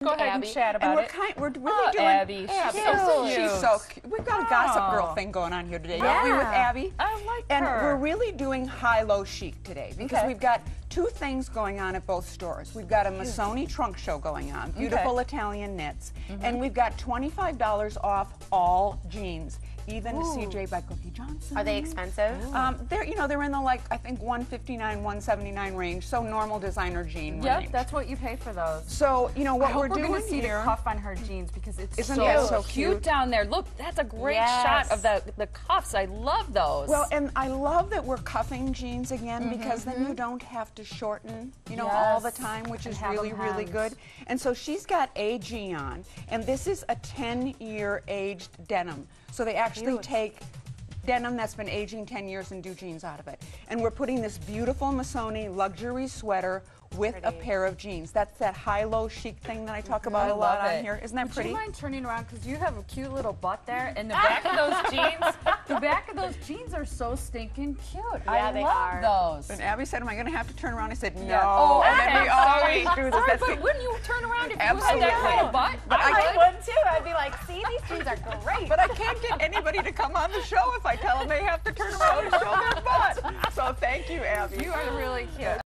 Go ahead and chat about it. We're really doing Abby. Abby. She's She's so cute. We've got a Gossip Girl thing going on here today, don't we, with Abby? I like and her. we're really doing high-low chic today because we've got two things going on at both stores. We've got a Missoni trunk show going on, beautiful Italian knits, and we've got $25 off all jeans. Even CJ by Cookie Johnson. Are they expensive? They're they're in the I think $159, $179 range. So normal designer jean range. Yep, that's what you pay for those. So what we're doing gonna see here. the cuff on her jeans because it's Isn't that so cute down there. Look, that's a great shot of the cuffs. I love those. Well, and I love that we're cuffing jeans again because then you don't have to shorten, all the time, which is really, really good. And so she's got AG on, and this is a 10-year aged denim. So they actually take denim that's been aging 10 years and do jeans out of it. And we're putting this beautiful Missoni luxury sweater with a pair of jeans. That's that high-low chic thing that I talk about a lot on here. Isn't that pretty? Would you mind turning around because you have a cute little butt there, and the back of those jeans, the back of those jeans are so stinking cute. Yeah, I love those. And Abby said, "Am I going to have to turn around?" I said, "No." Oh, and then we always do this. Sorry, but wouldn't you turn around if you had Absolutely. that kind of butt? But I would too. I'd be like, see, these jeans are great. But I can't get anybody to come on the show if I tell them they have to turn around and show their butt. So thank you, Abby. You are really cute.